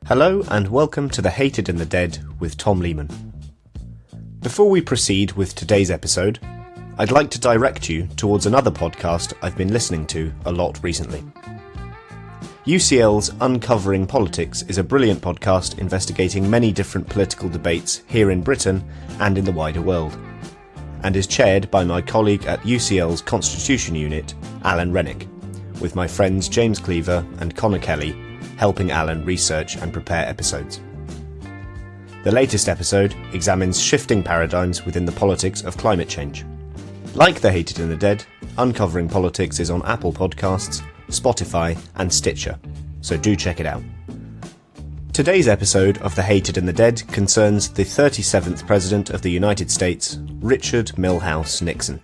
Hello and welcome to The Hated and the Dead with Tom Lehman. Before we proceed with today's episode, I'd like to direct you towards another podcast I've been listening to a lot recently. UCL's Uncovering Politics is a brilliant podcast investigating many different political debates here in Britain and in the wider world, and is chaired by my colleague at UCL's Constitution Unit, Alan Rennick, with my friends James Cleaver and Connor Kelly helping Alan research and prepare episodes. The latest episode examines shifting paradigms within the politics of climate change. Like The Hated and the Dead, Uncovering Politics is on Apple Podcasts, Spotify and Stitcher, so do check it out. Today's episode of The Hated and the Dead concerns the 37th President of the United States, Richard Milhous Nixon.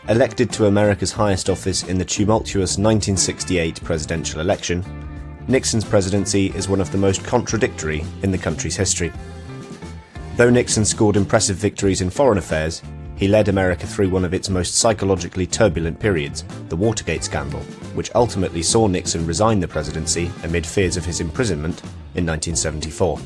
Elected to America's highest office in the tumultuous 1968 presidential election, Nixon's presidency is one of the most contradictory in the country's history. Though Nixon scored impressive victories in foreign affairs, he led America through one of its most psychologically turbulent periods, the Watergate scandal, which ultimately saw Nixon resign the presidency amid fears of his imprisonment in 1974.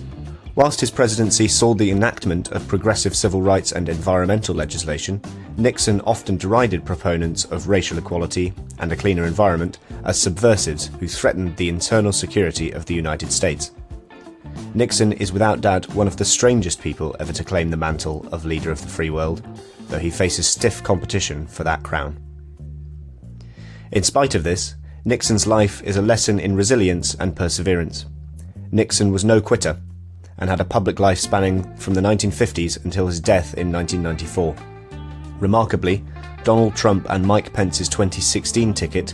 Whilst his presidency saw the enactment of progressive civil rights and environmental legislation, Nixon often derided proponents of racial equality and a cleaner environment as subversives who threatened the internal security of the United States. Nixon is without doubt one of the strangest people ever to claim the mantle of leader of the free world, though he faces stiff competition for that crown. In spite of this, Nixon's life is a lesson in resilience and perseverance. Nixon was no quitter, and had a public life spanning from the 1950s until his death in 1994. Remarkably, Donald Trump and Mike Pence's 2016 ticket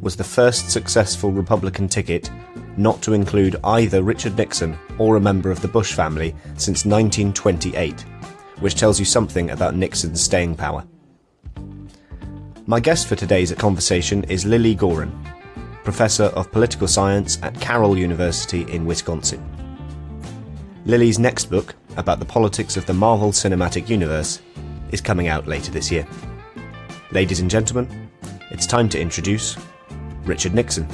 was the first successful Republican ticket not to include either Richard Nixon or a member of the Bush family since 1928, which tells you something about Nixon's staying power. My guest for today's conversation is Lily Goren, Professor of Political Science at Carroll University in Wisconsin. Lily's next book, about the politics of the Marvel Cinematic Universe, is coming out later this year. Ladies and gentlemen, it's time to introduce Richard Nixon.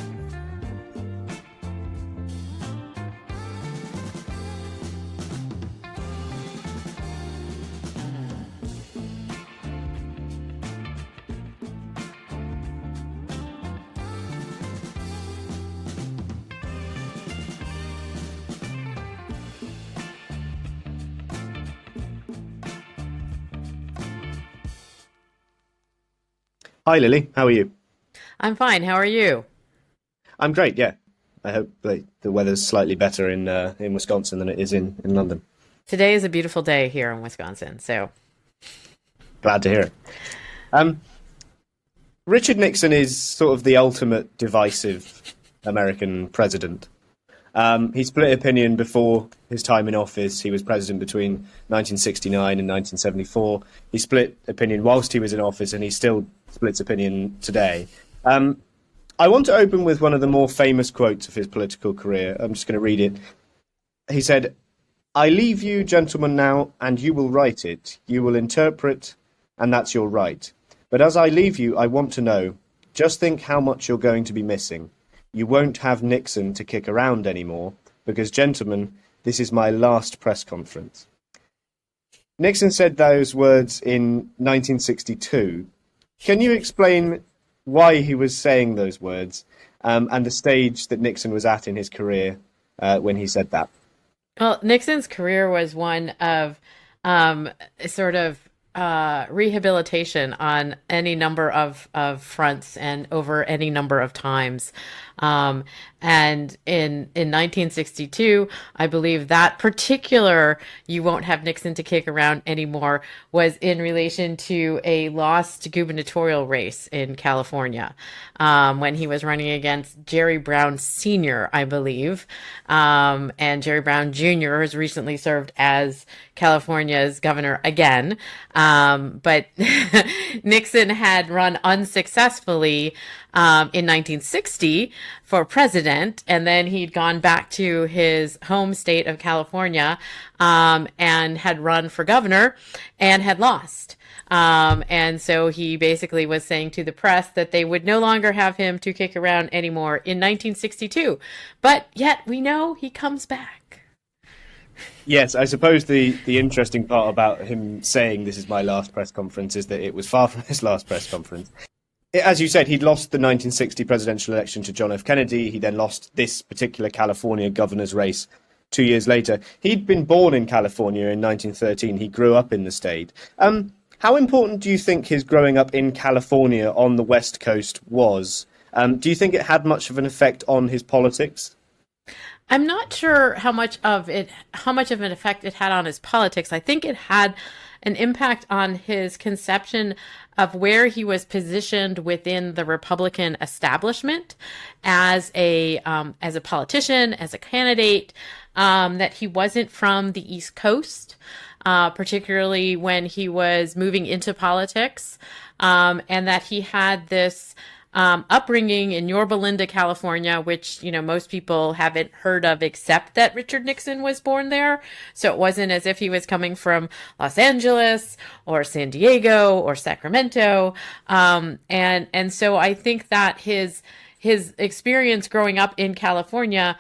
Hi Lily, how are you? I'm fine. How are you? I'm great, yeah. I hope the weather's slightly better in Wisconsin than it is in London. Today is a beautiful day here in Wisconsin, so glad to hear it. Richard Nixon is sort of the ultimate divisive American president. He split opinion before his time in office. He was president between 1969 and 1974. He split opinion whilst he was in office, and he still splits opinion today. I want to open with one of the more famous quotes of his political career. I'm just going to read it. He said, "I leave you, gentlemen, now, and you will write it. You will interpret, and that's your right. But as I leave you, I want to know, just think how much you're going to be missing. You won't have Nixon to kick around anymore, because, gentlemen, this is my last press conference." Nixon said those words in 1962. Can you explain why he was saying those words and the stage that Nixon was at in his career when he said that? Well, Nixon's career was one of sort of rehabilitation on any number of fronts and over any number of times. And in 1962, I believe that particular "you won't have Nixon to kick around anymore" was in relation to a lost gubernatorial race in California, when he was running against Jerry Brown Sr., I believe. And Jerry Brown Jr. has recently served as California's governor again. But Nixon had run unsuccessfully in 1960 for president, and then he'd gone back to his home state of California and had run for governor and had lost. And so he basically was saying to the press that they would no longer have him to kick around anymore in 1962. But yet we know he comes back. Yes, I suppose the interesting part about him saying this is my last press conference is that it was far from his last press conference. As you said, he'd lost the 1960 presidential election to John F. Kennedy. He then lost this particular California governor's race 2 years later. He'd been born in California in 1913. He grew up in the state. How important do you think his growing up in California on the West Coast was? Do you think it had much of an effect on his politics? I'm not sure how much of an effect it had on his politics. I think it had an impact on his conception of where he was positioned within the Republican establishment as a politician, as a candidate, that he wasn't from the East Coast, particularly when he was moving into politics, and that he had this upbringing in Yorba Linda, California, which, most people haven't heard of except that Richard Nixon was born there. So it wasn't as if he was coming from Los Angeles or San Diego or Sacramento. And so I think that his experience growing up in California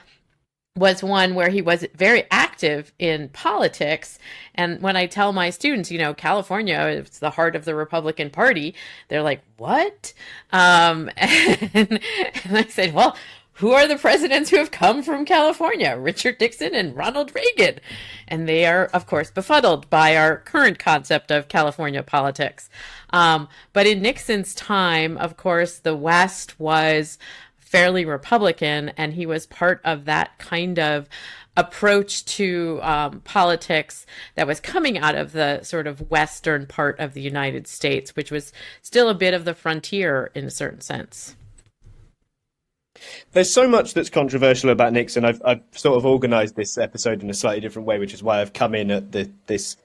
was one where he was very active in politics. And when I tell my students, California is the heart of the Republican Party, they're like, what? And I said, well, who are the presidents who have come from California? Richard Nixon and Ronald Reagan. And they are, of course, befuddled by our current concept of California politics. But in Nixon's time, of course, the West was fairly Republican, and he was part of that kind of approach to politics that was coming out of the sort of western part of the United States, which was still a bit of the frontier in a certain sense. There's so much that's controversial about Nixon. I've sort of organised this episode in a slightly different way, which is why I've come in at this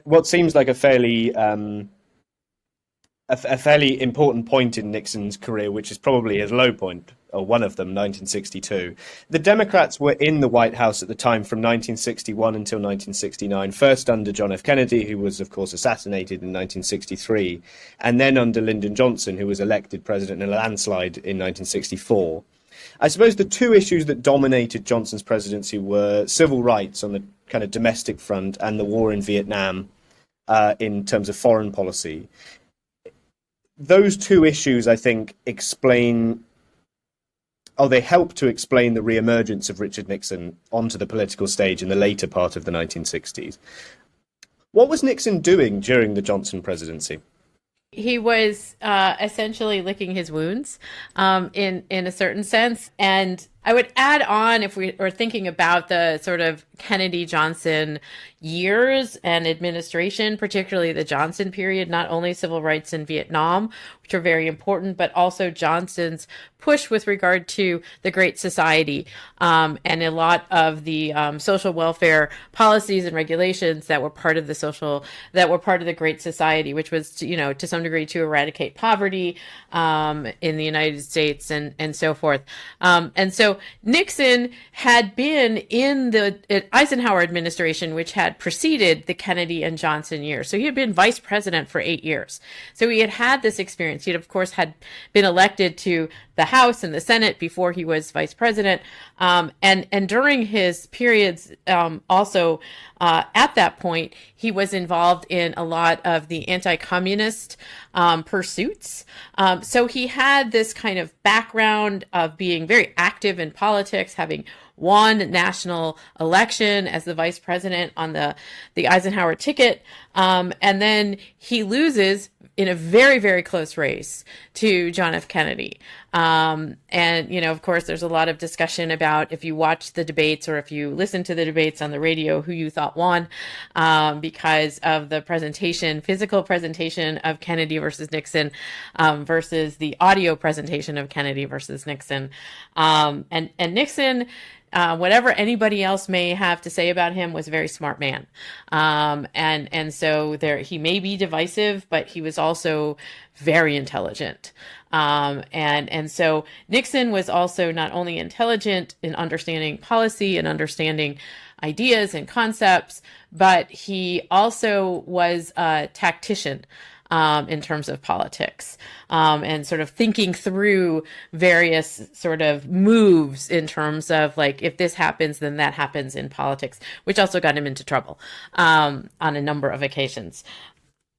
what seems like a fairly important point in Nixon's career, which is probably his low point, or one of them, 1962. The Democrats were in the White House at the time from 1961 until 1969, first under John F. Kennedy, who was, of course, assassinated in 1963, and then under Lyndon Johnson, who was elected president in a landslide in 1964. I suppose the two issues that dominated Johnson's presidency were civil rights on the kind of domestic front and the war in Vietnam in terms of foreign policy. Those two issues, I think, they help to explain the re-emergence of Richard Nixon onto the political stage in the later part of the 1960s. What was Nixon doing during the Johnson presidency? He was essentially licking his wounds in a certain sense. And I would add on, if we are thinking about the sort of Kennedy-Johnson years and administration, particularly the Johnson period, not only civil rights in Vietnam, which are very important, but also Johnson's push with regard to the Great Society and a lot of the social welfare policies and regulations that were part of the Great Society, which was to some degree to eradicate poverty in the United States and so forth. And so Nixon had been in the Eisenhower administration, which had preceded the Kennedy and Johnson years. So he had been vice president for 8 years. So he had this experience. He of course had been elected to the House and the Senate before he was vice president. And during his periods also at that point, he was involved in a lot of the anti-communist pursuits. So he had this kind of background of being very active in politics, having won national election as the vice president on the Eisenhower ticket. And then he loses in a very, very close race to John F. Kennedy. And, of course, there's a lot of discussion about if you watch the debates or if you listen to the debates on the radio, who you thought won because of the physical presentation of Kennedy versus Nixon versus the audio presentation of Kennedy versus Nixon. And Nixon, whatever anybody else may have to say about him, was a very smart man. And so he may be divisive, but he was also very intelligent. And so Nixon was also not only intelligent in understanding policy and understanding ideas and concepts, but he also was a tactician. in terms of politics, and sort of thinking through various sort of moves in terms of like, if this happens, then that happens in politics, which also got him into trouble on a number of occasions.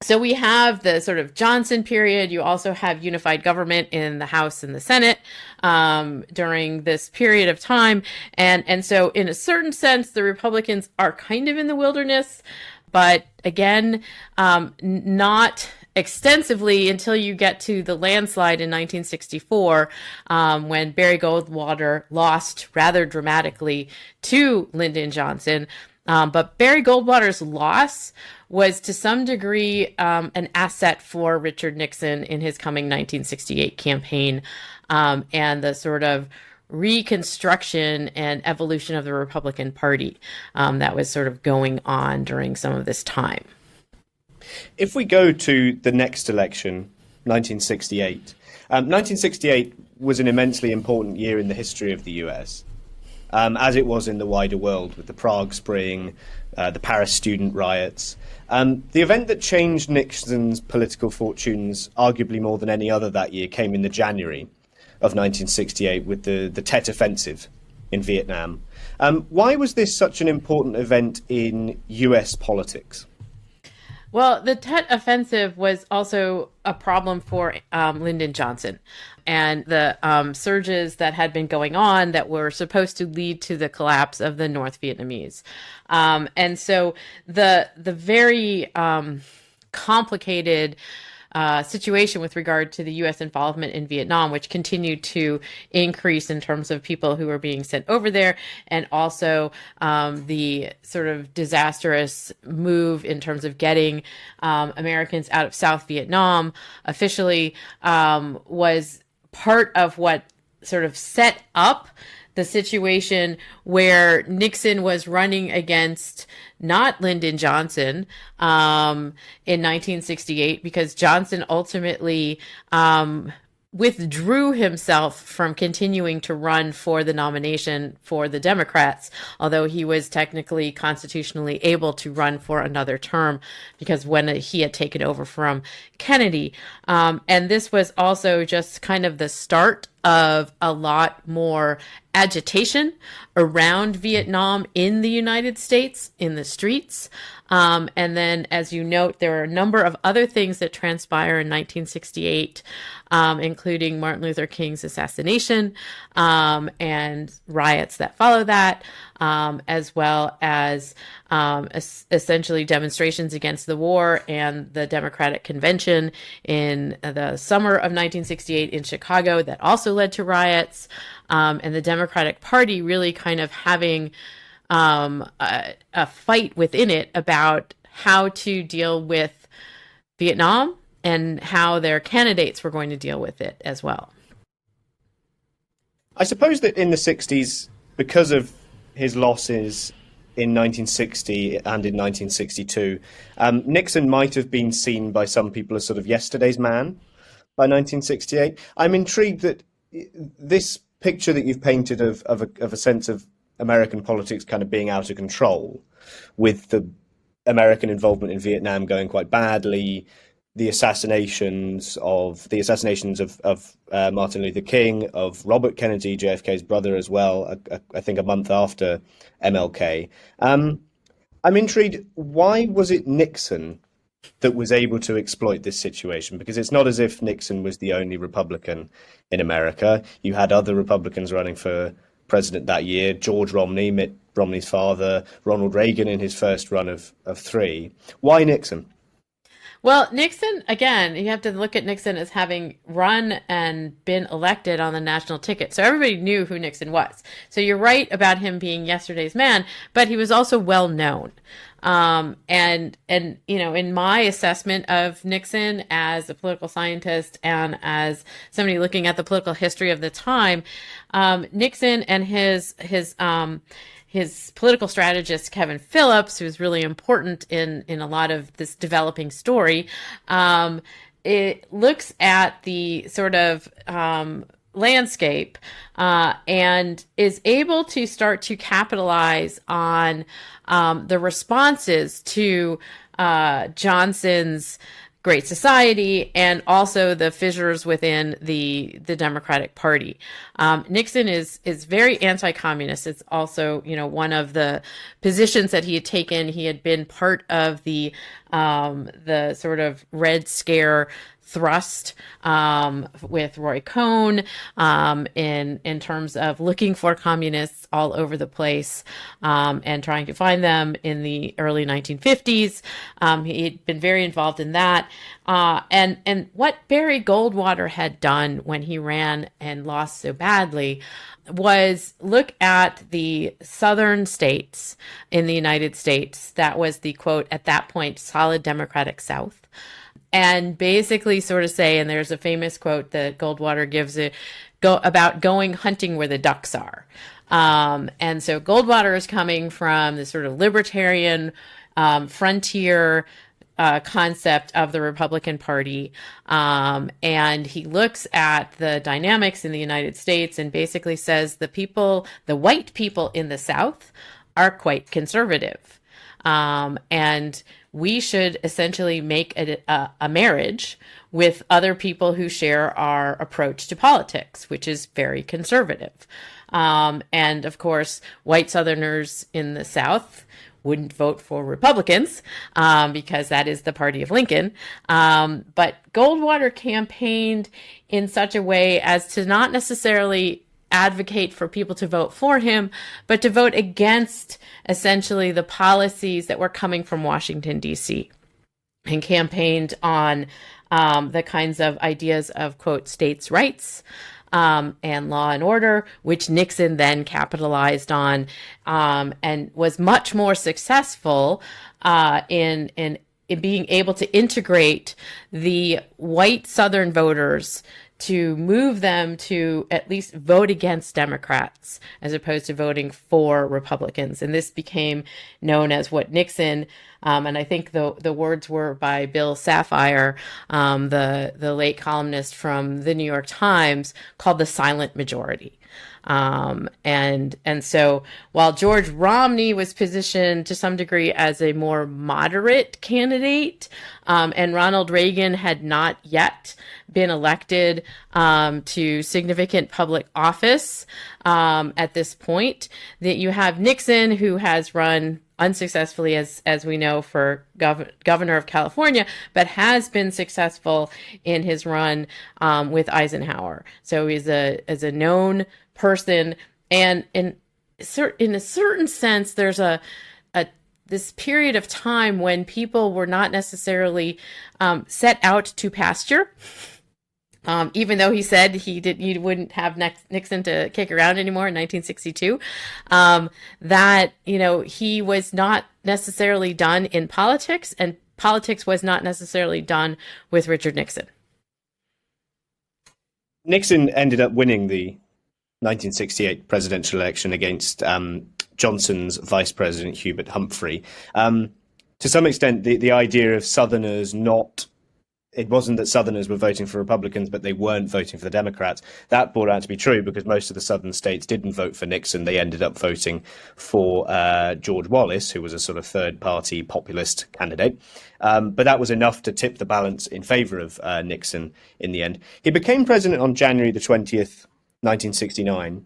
So we have the sort of Johnson period. You also have unified government in the House and the Senate during this period of time. And so in a certain sense, the Republicans are kind of in the wilderness, but again, not extensively until you get to the landslide in 1964, when Barry Goldwater lost rather dramatically to Lyndon Johnson. But Barry Goldwater's loss was to some degree an asset for Richard Nixon in his coming 1968 campaign, and the sort of reconstruction and evolution of the Republican Party that was sort of going on during some of this time. If we go to the next election, 1968, 1968 was an immensely important year in the history of the US. As it was in the wider world, with the Prague Spring, the Paris student riots. The event that changed Nixon's political fortunes, arguably more than any other that year, came in the January of 1968 with the Tet Offensive in Vietnam. Why was this such an important event in US politics? Well, the Tet Offensive was also a problem for Lyndon Johnson and the surges that had been going on that were supposed to lead to the collapse of the North Vietnamese. And so the very complicated situation with regard to the U.S. involvement in Vietnam, which continued to increase in terms of people who were being sent over there, and also the sort of disastrous move in terms of getting Americans out of South Vietnam officially, was part of what sort of set up the situation where Nixon was running against not Lyndon Johnson in 1968, because Johnson ultimately withdrew himself from continuing to run for the nomination for the Democrats, although he was technically constitutionally able to run for another term because when he had taken over from Kennedy. And this was also just kind of the start of a lot more agitation around Vietnam in the United States, in the streets. And then, as you note, there are a number of other things that transpire in 1968, including Martin Luther King's assassination, and riots that follow that, as well as essentially demonstrations against the war and the Democratic Convention in the summer of 1968 in Chicago that also led to riots, and the Democratic Party really kind of having a fight within it about how to deal with Vietnam and how their candidates were going to deal with it as well. I suppose that in the 60s, because of his losses in 1960 and in 1962, Nixon might have been seen by some people as sort of yesterday's man by 1968. I'm intrigued that this picture that you've painted of a sense of American politics kind of being out of control, with the American involvement in Vietnam going quite badly, the assassinations of Martin Luther King, of Robert Kennedy, JFK's brother as well, I think a month after MLK. I'm intrigued, why was it Nixon that was able to exploit this situation? Because it's not as if Nixon was the only Republican in America. You had other Republicans running for president that year: George Romney, Mitt Romney's father, Ronald Reagan in his first run of three. Why Nixon? Well, Nixon, again, you have to look at Nixon as having run and been elected on the national ticket. So everybody knew who Nixon was. So you're right about him being yesterday's man, but he was also well known. And you know, in my assessment of Nixon as a political scientist and as somebody looking at the political history of the time, Nixon and his political strategist, Kevin Phillips, who's really important in a lot of this developing story, it looks at the sort of landscape and is able to start to capitalize on the responses to Johnson's Great Society, and also the fissures within the Democratic Party. Nixon is very anti-communist. It's also, one of the positions that he had taken. He had been part of the sort of Red Scare thrust with Roy Cohn in terms of looking for communists all over the place and trying to find them in the early 1950s. He'd been very involved in that. And what Barry Goldwater had done when he ran and lost so badly was look at the southern states in the United States. That was the quote, at that point, solid Democratic South. And basically sort of say, and there's a famous quote that Goldwater gives about going hunting where the ducks are. And so Goldwater is coming from the sort of libertarian frontier concept of the Republican Party. And he looks at the dynamics in the United States and basically says the white people in the South are quite conservative. And we should essentially make a marriage with other people who share our approach to politics, which is very conservative. And of course, white Southerners in the South wouldn't vote for Republicans because that is the party of Lincoln. But Goldwater campaigned in such a way as to not necessarily advocate for people to vote for him, but to vote against essentially the policies that were coming from Washington, D.C., and campaigned on the kinds of ideas of, quote, states' rights and law and order, which Nixon then capitalized on and was much more successful in being able to integrate the white Southern voters to move them to at least vote against Democrats as opposed to voting for Republicans. And this became known as what Nixon, and I think the words were by Bill Sapphire, the late columnist from the New York Times, called the silent majority. And so while George Romney was positioned to some degree as a more moderate candidate, and Ronald Reagan had not yet been elected to significant public office at this point, that you have Nixon, who has run unsuccessfully, as we know, for governor of California, but has been successful in his run with Eisenhower. So he's a known person, and in a certain sense, there's this period of time when people were not necessarily set out to pasture. Even though he said he wouldn't have Nixon to kick around anymore in 1962, that, he was not necessarily done in politics, and politics was not necessarily done with Richard Nixon. Nixon ended up winning the 1968 presidential election against Johnson's vice president, Hubert Humphrey. To some extent, the idea of Southerners it wasn't that Southerners were voting for Republicans, but they weren't voting for the Democrats. That brought out to be true because most of the Southern states didn't vote for Nixon. They ended up voting for George Wallace, who was a sort of third-party populist candidate. But that was enough to tip the balance in favor of Nixon in the end. He became president on January the 20th, 1969.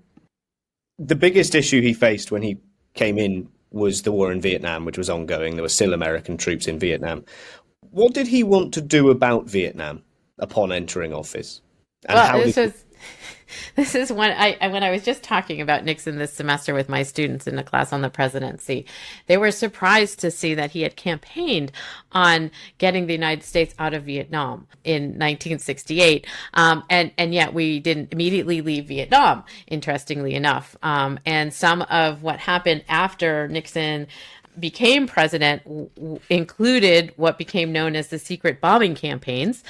The biggest issue he faced when he came in was the war in Vietnam, which was ongoing. There were still American troops in Vietnam. What did he want to do about Vietnam upon entering office? And this is when I was just talking about Nixon this semester with my students in a class on the presidency. They were surprised to see that he had campaigned on getting the United States out of Vietnam in 1968. And yet we didn't immediately leave Vietnam, interestingly enough. And some of what happened after Nixon became president included what became known as the secret bombing campaigns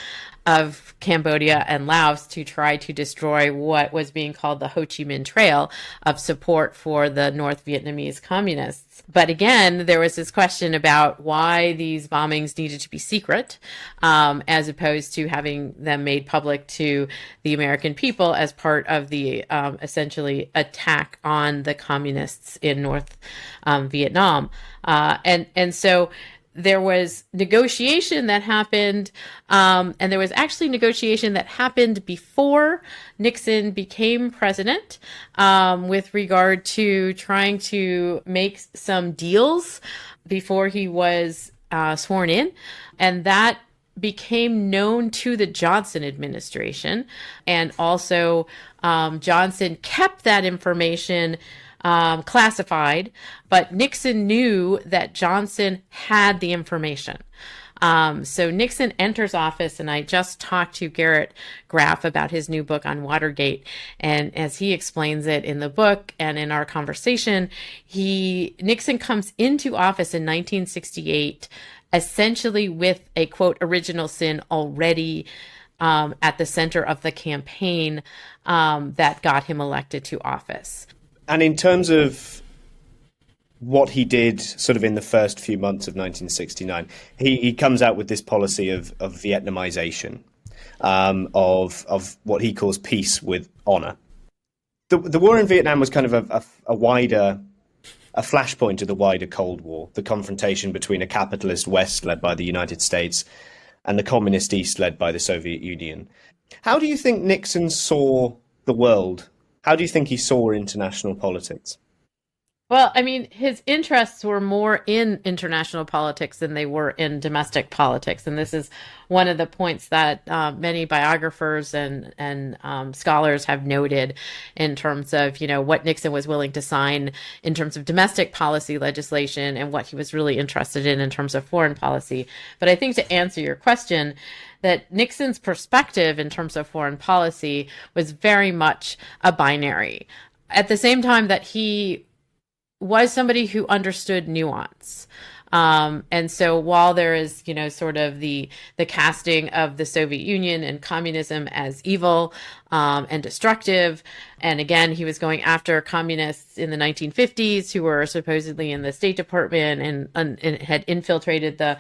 of Cambodia and Laos to try to destroy what was being called the Ho Chi Minh Trail of support for the North Vietnamese communists. But again, there was this question about why these bombings needed to be secret, as opposed to having them made public to the American people as part of the essentially attack on the communists in North Vietnam. And so there was negotiation that happened, and there was actually negotiation that happened before Nixon became president, with regard to trying to make some deals before he was sworn in, and that became known to the Johnson administration. And also, Johnson kept that information classified, but Nixon knew that Johnson had the information. So Nixon enters office, and I just talked to Garrett Graff about his new book on Watergate. And as he explains it in the book and in our conversation, Nixon comes into office in 1968, essentially with a, quote, original sin already at the center of the campaign that got him elected to office. And in terms of what he did sort of in the first few months of 1969, he comes out with this policy of Vietnamization, of what he calls peace with honor. The war in Vietnam was kind of a flashpoint of the wider Cold War, the confrontation between a capitalist West led by the United States and the communist East led by the Soviet Union. How do you think Nixon saw the world? How do you think he saw international politics? Well, I mean, his interests were more in international politics than they were in domestic politics. And this is one of the points that many biographers and scholars have noted in terms of, what Nixon was willing to sign in terms of domestic policy legislation and what he was really interested in terms of foreign policy. But I think to answer your question, that Nixon's perspective in terms of foreign policy was very much a binary. At the same time that he was somebody who understood nuance. And so while there is, sort of the casting of the Soviet Union and communism as evil and destructive, and again, he was going after communists in the 1950s who were supposedly in the State Department and had infiltrated the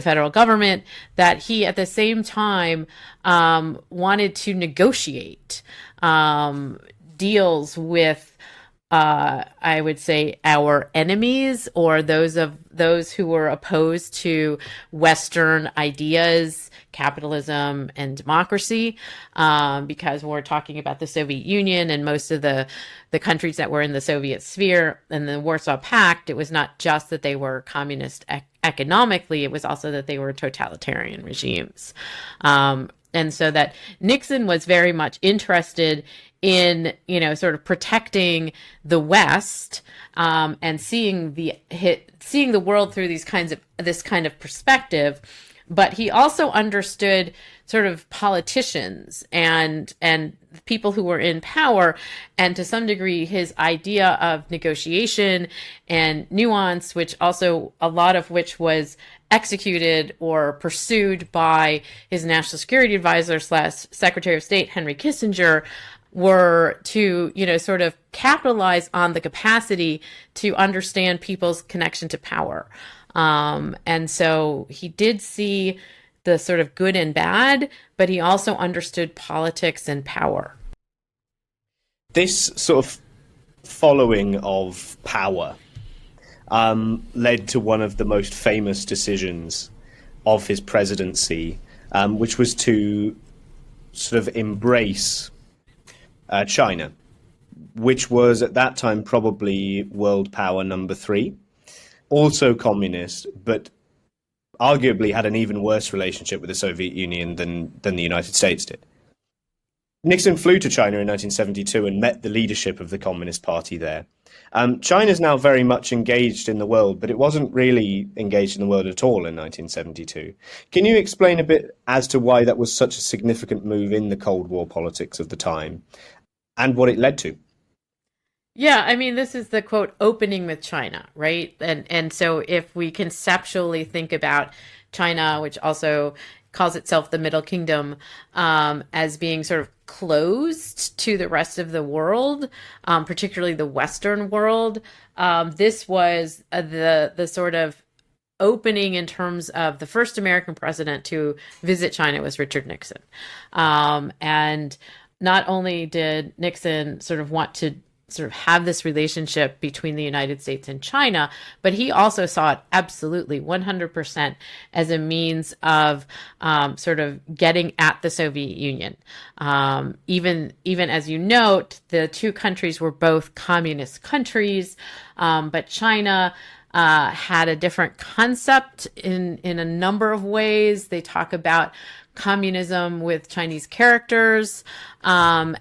federal government, that he at the same time wanted to negotiate deals with I would say our enemies, or those who were opposed to Western ideas, capitalism and democracy, because we're talking about the Soviet Union and most of the countries that were in the Soviet sphere and the Warsaw Pact. It was not just that they were communist economically, it was also that they were totalitarian regimes. And so that Nixon was very much interested in, sort of protecting the West, and seeing the world through this kind of perspective. But he also understood sort of politicians and people who were in power, and to some degree his idea of negotiation and nuance, which also a lot of which was executed or pursued by his national security advisor / Secretary of State Henry Kissinger, were to, sort of capitalize on the capacity to understand people's connection to power. And so he did see the sort of good and bad, but he also understood politics and power. This sort of following of power led to one of the most famous decisions of his presidency, which was to sort of embrace China, which was at that time probably world power number 3, also communist, but arguably had an even worse relationship with the Soviet Union than the United States did. Nixon flew to China in 1972 and met the leadership of the Communist Party there. China's now very much engaged in the world, but it wasn't really engaged in the world at all in 1972. Can you explain a bit as to why that was such a significant move in the Cold War politics of the time and what it led to? Yeah, I mean, this is the, quote, opening with China, right? And so if we conceptually think about China, which also calls itself the Middle Kingdom, as being sort of closed to the rest of the world, particularly the Western world, this was the sort of opening in terms of the first American president to visit China was Richard Nixon. And not only did Nixon sort of want to sort of have this relationship between the United States and China, but he also saw it absolutely 100% as a means of sort of getting at the Soviet Union. Even as you note, the two countries were both communist countries, but China had a different concept in a number of ways. They talk about communism with Chinese characters, and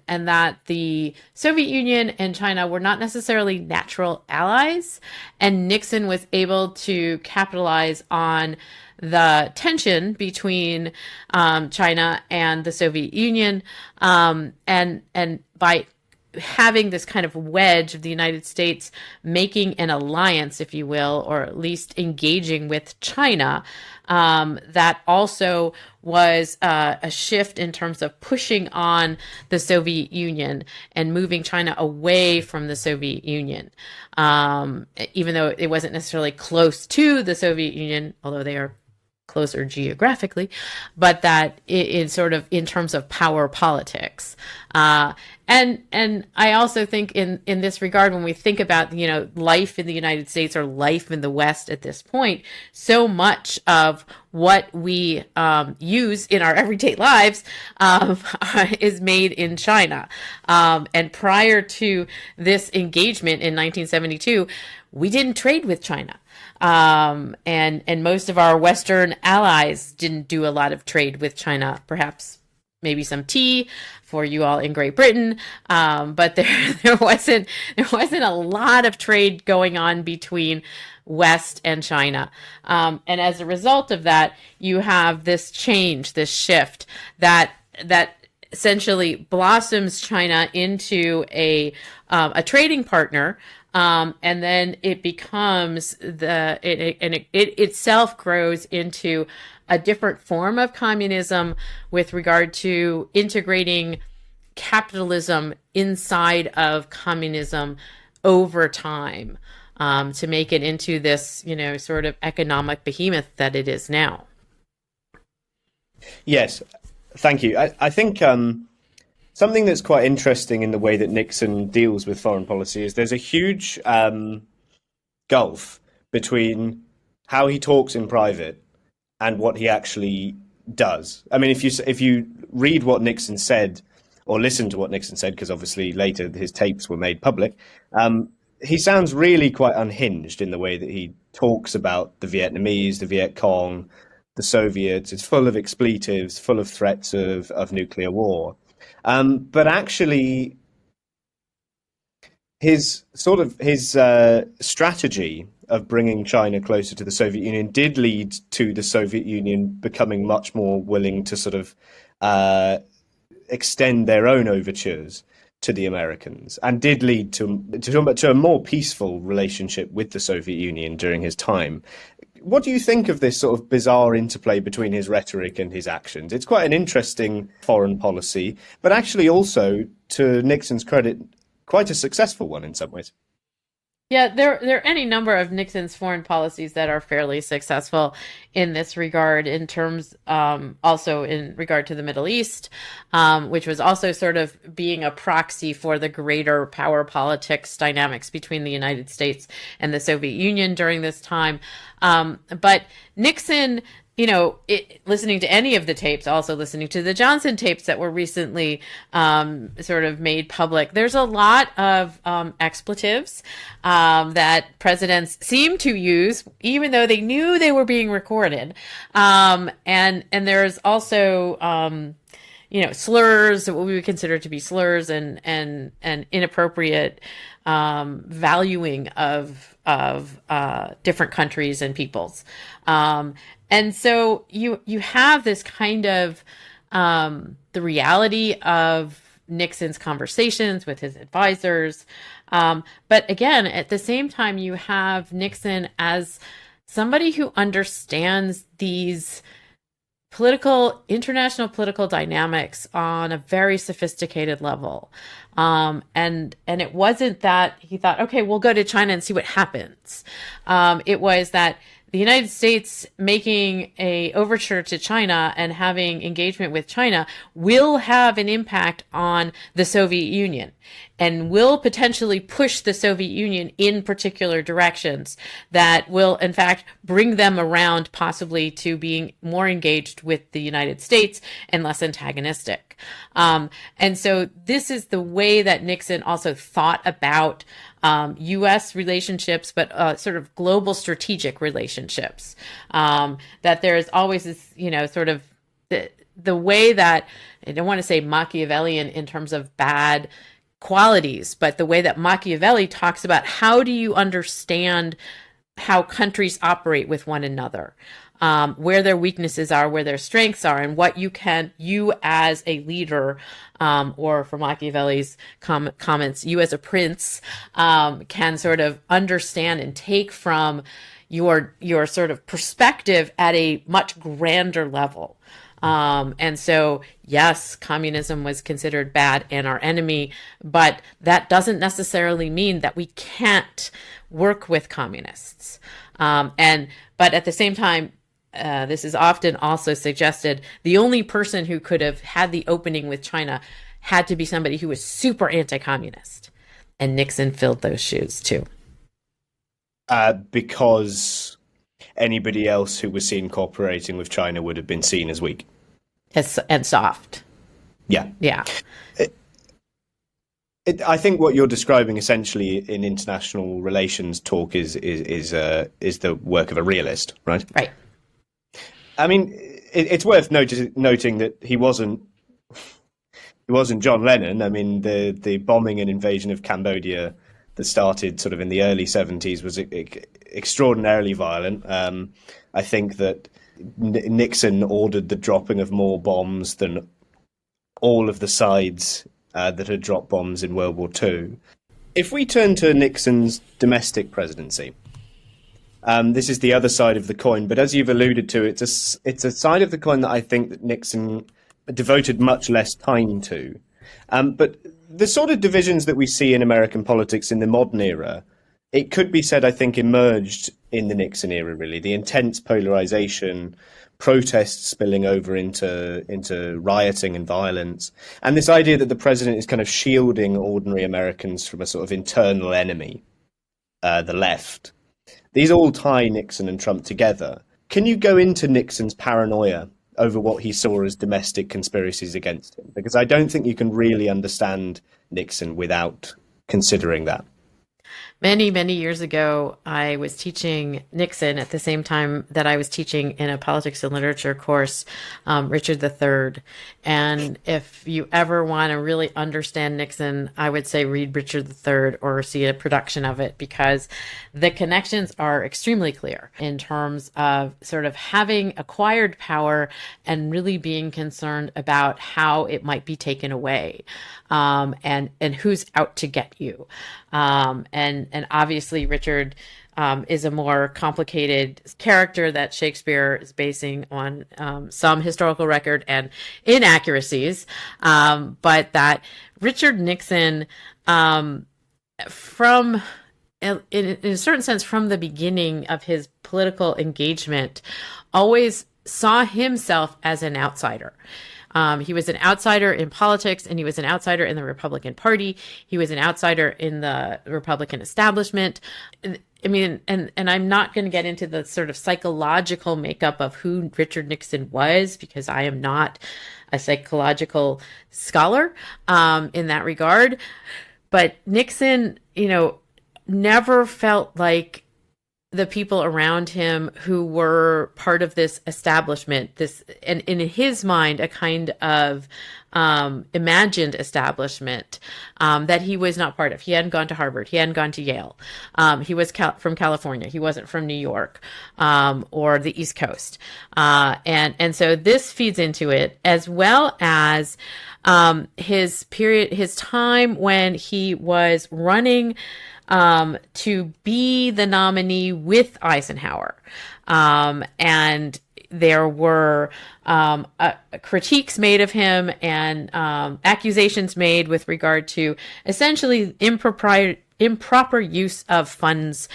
that the Soviet Union and China were not necessarily natural allies. And Nixon was able to capitalize on the tension between China and the Soviet Union, and by having this kind of wedge of the United States making an alliance, if you will, or at least engaging with China, that also was a shift in terms of pushing on the Soviet Union and moving China away from the Soviet Union. Even though it wasn't necessarily close to the Soviet Union, although they are closer geographically, but that in sort of in terms of power politics. And I also think in this regard, when we think about, life in the United States or life in the West at this point, so much of what we use in our everyday lives is made in China. And prior to this engagement in 1972, we didn't trade with China. And most of our Western allies didn't do a lot of trade with China, perhaps maybe some tea for you all in Great Britain. But there wasn't a lot of trade going on between West and China. And as a result of that, you have this change, this shift that essentially blossoms China into a trading partner. And then it becomes it itself grows into a different form of communism with regard to integrating capitalism inside of communism over time, to make it into this, sort of economic behemoth that it is now. Yes, thank you. I think something that's quite interesting in the way that Nixon deals with foreign policy is there's a huge gulf between how he talks in private and what he actually does. I mean, if you read what Nixon said or listen to what Nixon said, because obviously later his tapes were made public, he sounds really quite unhinged in the way that he talks about the Vietnamese, the Viet Cong, the Soviets. It's full of expletives, full of threats of nuclear war. But actually, his strategy of bringing China closer to the Soviet Union did lead to the Soviet Union becoming much more willing to sort of extend their own overtures to the Americans, and did lead to a more peaceful relationship with the Soviet Union during his time. What do you think of this sort of bizarre interplay between his rhetoric and his actions? It's quite an interesting foreign policy, but actually also, to Nixon's credit, quite a successful one in some ways. Yeah, there are any number of Nixon's foreign policies that are fairly successful in this regard, in terms also in regard to the Middle East, which was also sort of being a proxy for the greater power politics dynamics between the United States and the Soviet Union during this time. But Nixon, listening to any of the tapes, also listening to the Johnson tapes that were recently sort of made public, there's a lot of expletives that presidents seem to use, even though they knew they were being recorded. And there's also slurs, what we would consider to be slurs, and inappropriate valuing of different countries and peoples. And so you have this kind of the reality of Nixon's conversations with his advisors. But again, at the same time, you have Nixon as somebody who understands these international political dynamics on a very sophisticated level. And it wasn't that he thought, okay, we'll go to China and see what happens. It was that the United States making a overture to China and having engagement with China will have an impact on the Soviet Union. and will potentially push the Soviet Union in particular directions that will, in fact, bring them around possibly to being more engaged with the United States and less antagonistic. And so this is the way that Nixon also thought about U.S. relationships, but sort of global strategic relationships. That there is always this, sort of the way that, I don't want to say Machiavellian in terms of bad qualities, but the way that Machiavelli talks about how do you understand how countries operate with one another, where their weaknesses are, where their strengths are, and what you as a leader, or for Machiavelli's comments, you as a prince, can sort of understand and take from your sort of perspective at a much grander level. And so, yes, communism was considered bad and our enemy, but that doesn't necessarily mean that we can't work with communists. But at the same time, this is often also suggested, the only person who could have had the opening with China had to be somebody who was super anti-communist. And Nixon filled those shoes too. Because anybody else who was seen cooperating with China would have been seen as weak. And soft. Yeah. Yeah. I think what you're describing essentially in international relations talk is the work of a realist, right? Right. I mean, it's worth noting that he wasn't John Lennon. I mean, the bombing and invasion of Cambodia that started sort of in the early 70s was extraordinarily violent. I think that Nixon ordered the dropping of more bombs than all of the sides that had dropped bombs in World War II. If we turn to Nixon's domestic presidency, this is the other side of the coin, but as you've alluded to, it's a side of the coin that I think that Nixon devoted much less time to. But the sort of divisions that we see in American politics in the modern era, it could be said, I think, emerged in the Nixon era, really. The intense polarization, protests spilling over into rioting and violence, and this idea that the president is kind of shielding ordinary Americans from a sort of internal enemy, the left. These all tie Nixon and Trump together. Can you go into Nixon's paranoia over what he saw as domestic conspiracies against him? Because I don't think you can really understand Nixon without considering that. Many, many years ago, I was teaching Nixon at the same time that I was teaching in a politics and literature course, Richard III. And if you ever want to really understand Nixon, I would say read Richard III or see a production of it, because the connections are extremely clear in terms of sort of having acquired power and really being concerned about how it might be taken away, and who's out to get you. And obviously Richard is a more complicated character that Shakespeare is basing on some historical record and inaccuracies, but that Richard Nixon, in a certain sense, from the beginning of his political engagement, always saw himself as an outsider. He was an outsider in politics, and he was an outsider in the Republican Party. He was an outsider in the Republican establishment. I mean, and I'm not going to get into the sort of psychological makeup of who Richard Nixon was, because I am not a psychological scholar in that regard. But Nixon, never felt like the people around him who were part of this establishment, and in his mind, a kind of imagined establishment that he was not part of. He hadn't gone to Harvard. He hadn't gone to Yale. He was from California. He wasn't from New York or the East Coast. And so this feeds into it, as well as his time when he was running to be the nominee with Eisenhower. And there were critiques made of him and accusations made with regard to essentially improper use of funds,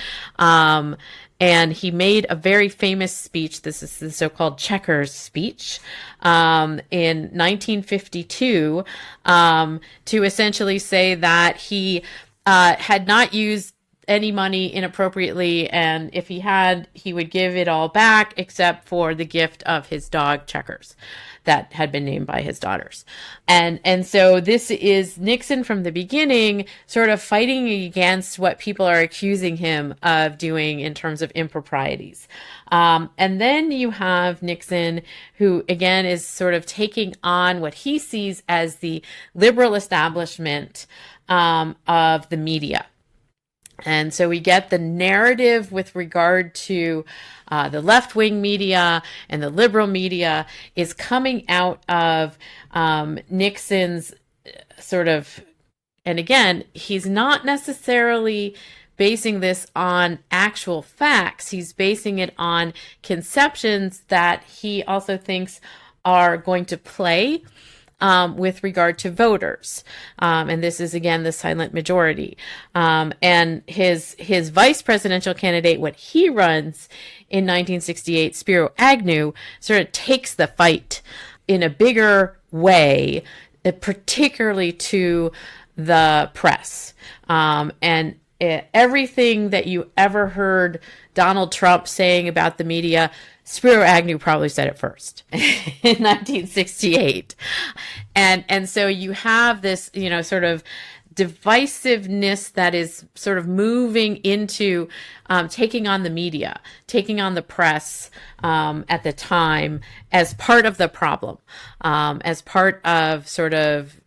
And he made a very famous speech. This is the so-called Checkers speech in 1952 to essentially say that he had not used any money inappropriately, and if he had, he would give it all back except for the gift of his dog Checkers that had been named by his daughters. And so this is Nixon from the beginning sort of fighting against what people are accusing him of doing in terms of improprieties. And then you have Nixon, who again is sort of taking on what he sees as the liberal establishment of the media. And so we get the narrative with regard to the left-wing media and the liberal media is coming out of Nixon's sort of, and again, he's not necessarily basing this on actual facts. He's basing it on conceptions that he also thinks are going to play with regard to voters. And this is, again, the silent majority. And his vice presidential candidate, what he runs in 1968, Spiro Agnew, sort of takes the fight in a bigger way, particularly to the press. And everything that you ever heard Donald Trump saying about the media, Spiro Agnew probably said it first in 1968. And so you have this, sort of divisiveness that is sort of moving into taking on the media, taking on the press at the time as part of the problem, as part of sort of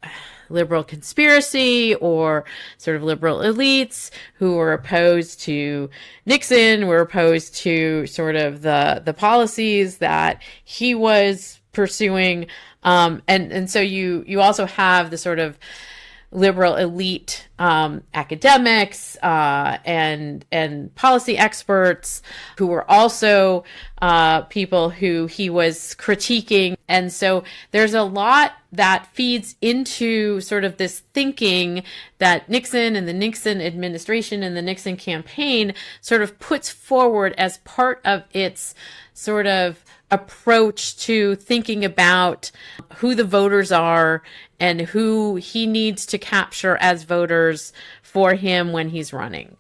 liberal conspiracy or sort of liberal elites who were opposed to Nixon, were opposed to sort of the policies that he was pursuing. And so you also have the sort of liberal elite academics and policy experts who were also people who he was critiquing. And so there's a lot that feeds into sort of this thinking that Nixon and the Nixon administration and the Nixon campaign sort of puts forward as part of its sort of approach to thinking about who the voters are and who he needs to capture as voters for him when he's running.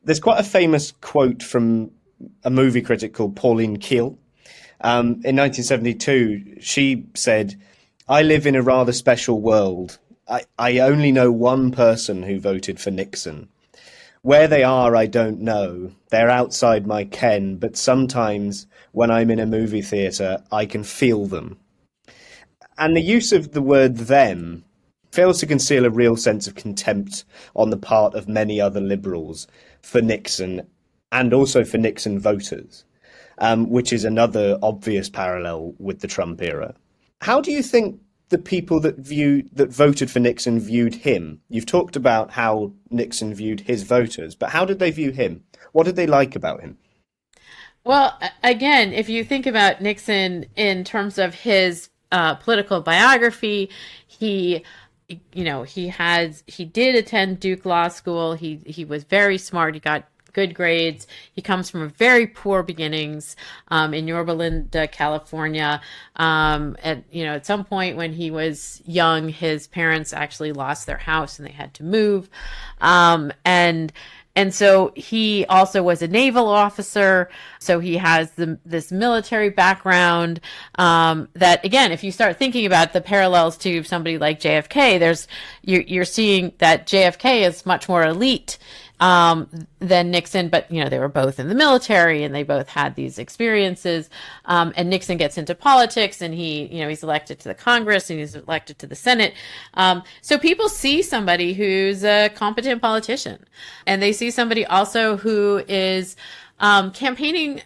There's quite a famous quote from a movie critic called Pauline Kael. In 1972, she said, "I live in a rather special world. I only know one person who voted for Nixon. Where they are, I don't know. They're outside my ken, but sometimes when I'm in a movie theatre, I can feel them." And the use of the word them fails to conceal a real sense of contempt on the part of many other liberals for Nixon and also for Nixon voters, which is another obvious parallel with the Trump era. How do you think the people that voted for Nixon viewed him? You've talked about how Nixon viewed his voters, but how did they view him? What did they like about him? Well, again, if you think about Nixon in terms of his political biography, he did attend Duke Law School. He was very smart. He got good grades. He comes from very poor beginnings in Yorba Linda, California. At some point when he was young, his parents actually lost their house and they had to move. And so he also was a naval officer. So he has this military background that, again, if you start thinking about the parallels to somebody like JFK, you're seeing that JFK is much more elite than Nixon, but they were both in the military and they both had these experiences. And Nixon gets into politics and he's elected to the Congress and he's elected to the Senate. So people see somebody who's a competent politician, and they see somebody also who is campaigning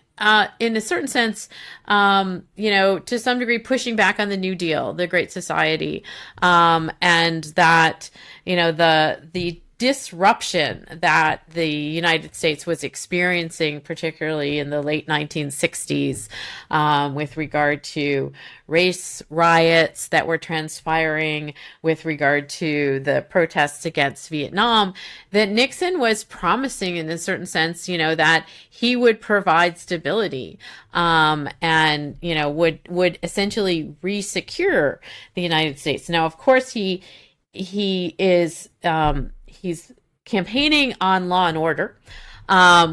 in a certain sense, to some degree pushing back on the New Deal, the Great Society, and that, the disruption that the United States was experiencing, particularly in the late 1960s, with regard to race riots that were transpiring, with regard to the protests against Vietnam, that Nixon was promising, in a certain sense, that he would provide stability, and would essentially re-secure the United States. Now, of course, he's campaigning on law and order,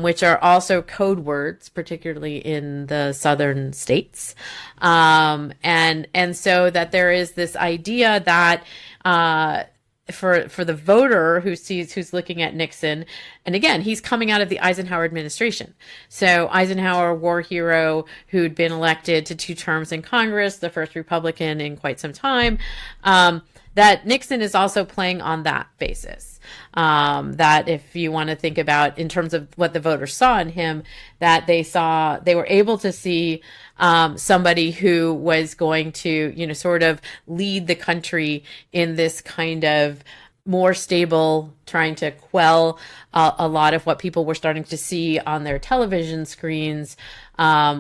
which are also code words, particularly in the southern states. And so that there is this idea that, for the voter who's looking at Nixon, and again, he's coming out of the Eisenhower administration. So Eisenhower, war hero who'd been elected to 2 terms in Congress, the first Republican in quite some time, that Nixon is also playing on that basis. That if you want to think about in terms of what the voters saw in him, that they were able to see somebody who was going to, sort of lead the country in this kind of more stable, trying to quell a lot of what people were starting to see on their television screens,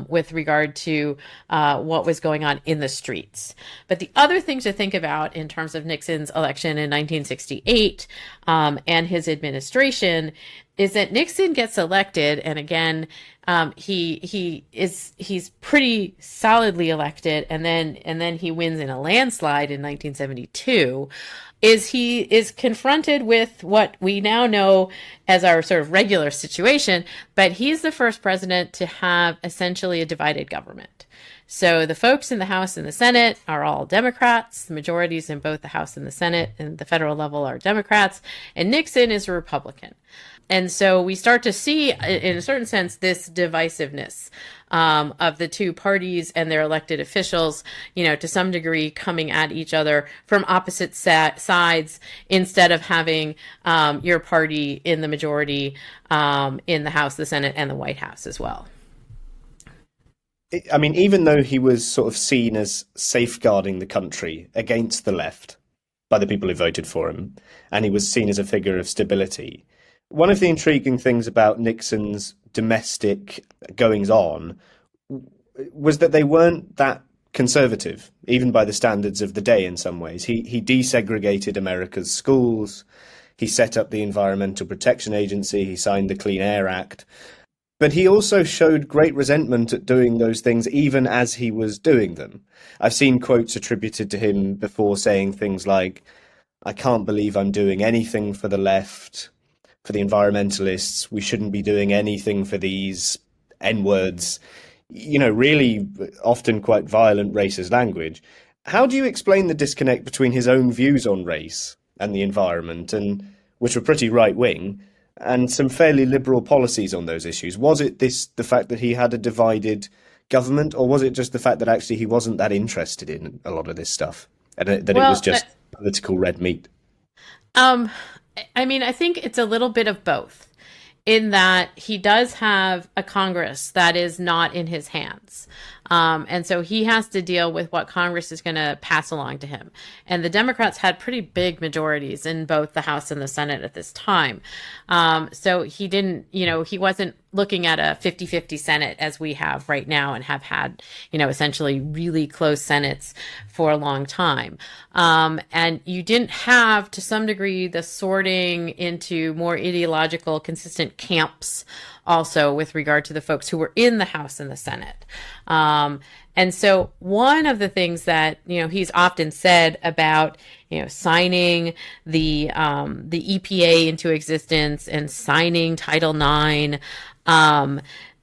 with regard to what was going on in the streets. But the other thing to think about in terms of Nixon's election in 1968 and his administration is that Nixon gets elected, and again, he's pretty solidly elected, and then he wins in a landslide in 1972. He is confronted with what we now know as our sort of regular situation, but he's the first president to have essentially a divided government. So the folks in the House and the Senate are all Democrats. The majorities in both the House and the Senate and the federal level are Democrats, and Nixon is a Republican. And so we start to see, in a certain sense, this divisiveness of the two parties and their elected officials, to some degree coming at each other from opposite sides, instead of having your party in the majority in the House, the Senate, and the White House as well. I mean, even though he was sort of seen as safeguarding the country against the left by the people who voted for him, and he was seen as a figure of stability, one of the intriguing things about Nixon's domestic goings-on was that they weren't that conservative, even by the standards of the day in some ways. He desegregated America's schools, he set up the Environmental Protection Agency, he signed the Clean Air Act, but he also showed great resentment at doing those things even as he was doing them. I've seen quotes attributed to him before saying things like, "I can't believe I'm doing anything for the left, for the environmentalists, we shouldn't be doing anything for these N-words," really often quite violent racist language. How do you explain the disconnect between his own views on race and the environment, and which were pretty right-wing, and some fairly liberal policies on those issues? Was it the fact that he had a divided government, or was it just the fact that actually he wasn't that interested in a lot of this stuff, and that it was just political red meat? I think it's a little bit of both, in that he does have a Congress that is not in his hands. And so he has to deal with what Congress is going to pass along to him. And the Democrats had pretty big majorities in both the House and the Senate at this time. So he didn't, he wasn't looking at a 50-50 Senate as we have right now, and have had, essentially really close Senates for a long time. And you didn't have, to some degree, the sorting into more ideological, consistent camps also with regard to the folks who were in the House and the Senate. And so one of the things that, he's often said about, signing the EPA into existence and signing Title IX,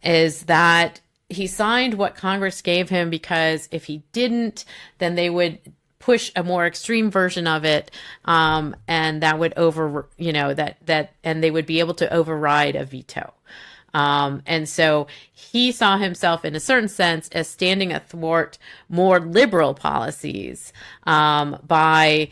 is that he signed what Congress gave him because if he didn't, then they would push a more extreme version of it, and that would and they would be able to override a veto. And so he saw himself, in a certain sense, as standing athwart more liberal policies, by,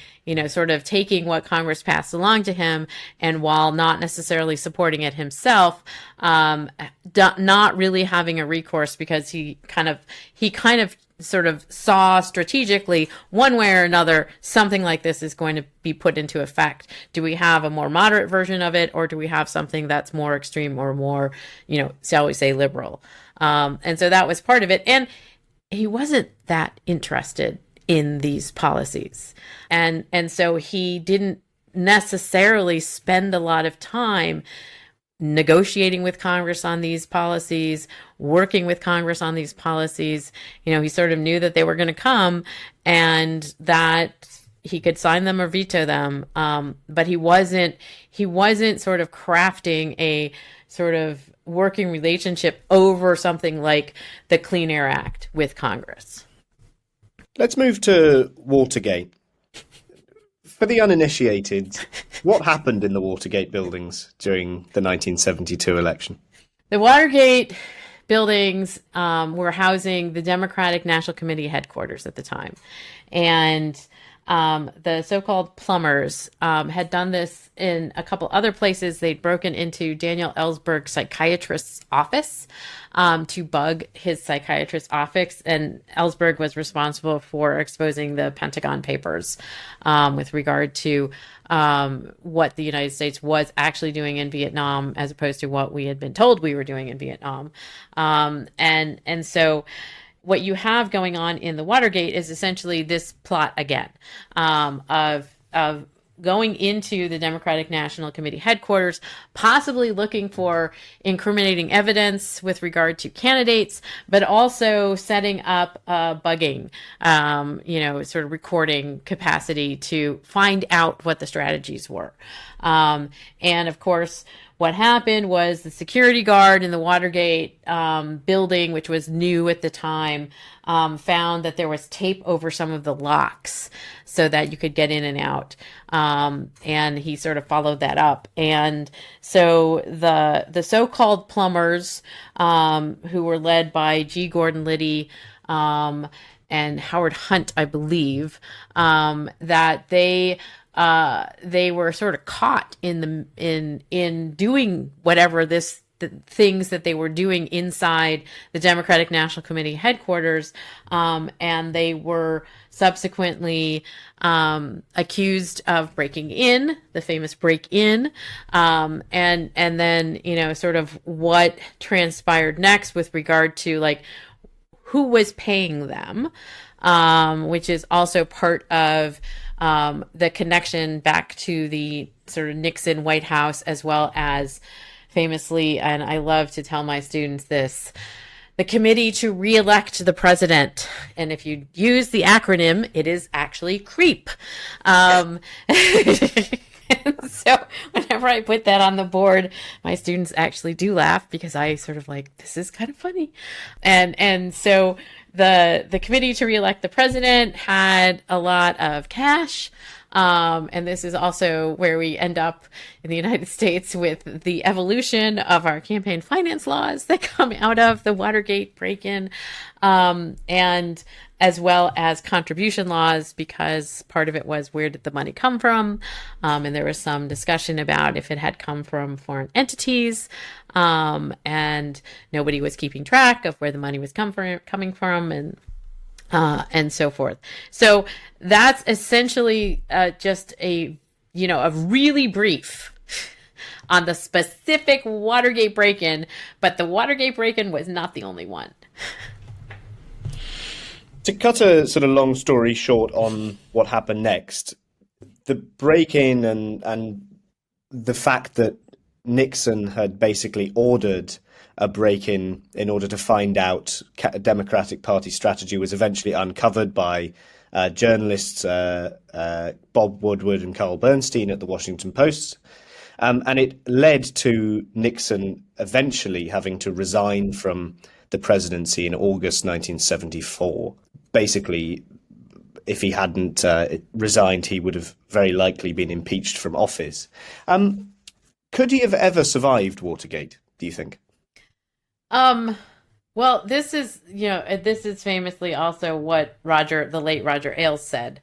sort of taking what Congress passed along to him, and while not necessarily supporting it himself, not really having a recourse, because he kind of sort of saw strategically one way or another something like this is going to be put into effect. Do we have a more moderate version of it, or do we have something that's more extreme or more, shall we say, liberal? And so that was part of it. And he wasn't that interested in these policies. And so he didn't necessarily spend a lot of time negotiating with Congress on these policies, working with Congress on these policies. He sort of knew that they were going to come and that he could sign them or veto them. But he wasn't sort of crafting a sort of working relationship over something like the Clean Air Act with Congress. Let's move to Watergate. For the uninitiated, what happened in the Watergate buildings during the 1972 election? The Watergate buildings were housing the Democratic National Committee headquarters at the time. And the so-called plumbers had done this in a couple other places. They'd broken into Daniel Ellsberg's psychiatrist's office to bug his psychiatrist's office. And Ellsberg was responsible for exposing the Pentagon Papers with regard to what the United States was actually doing in Vietnam, as opposed to what we had been told we were doing in Vietnam. And so what you have going on in the Watergate is essentially this plot again of going into the Democratic National Committee headquarters, possibly looking for incriminating evidence with regard to candidates, but also setting up bugging, sort of recording capacity to find out what the strategies were. And of course, what happened was the security guard in the Watergate building, which was new at the time, found that there was tape over some of the locks so that you could get in and out. And he sort of followed that up. And so the so-called plumbers, who were led by G. Gordon Liddy and Howard Hunt, I believe, that they were sort of caught in doing whatever the things that they were doing inside the Democratic National Committee headquarters, and they were subsequently accused of breaking in, the famous break-in, and then sort of what transpired next with regard to like who was paying them, which is also part of the connection back to the sort of Nixon White House, as well as famously, and I love to tell my students this, the committee to re-elect the president. And if you use the acronym, it is actually CREEP. And so whenever I put that on the board, my students actually do laugh because I sort of like, this is kind of funny. And so the committee to re-elect the president had a lot of cash. And this is also where we end up in the United States with the evolution of our campaign finance laws that come out of the Watergate break-in, and as well as contribution laws, because part of it was, where did the money come from? And there was some discussion about if it had come from foreign entities, and nobody was keeping track of where the money was coming from, and so forth. So that's essentially just a really brief on the specific Watergate break-in, but the Watergate break-in was not the only one. To cut a sort of long story short on what happened next, the break-in and the fact that Nixon had basically ordered a break-in in order to find out Democratic Party strategy was eventually uncovered by journalists Bob Woodward and Carl Bernstein at the Washington Post. And it led to Nixon eventually having to resign from the presidency in August 1974. Basically, if he hadn't resigned, he would have very likely been impeached from office. Could he have ever survived Watergate, do you think? Well, this is famously also what the late Roger Ailes said,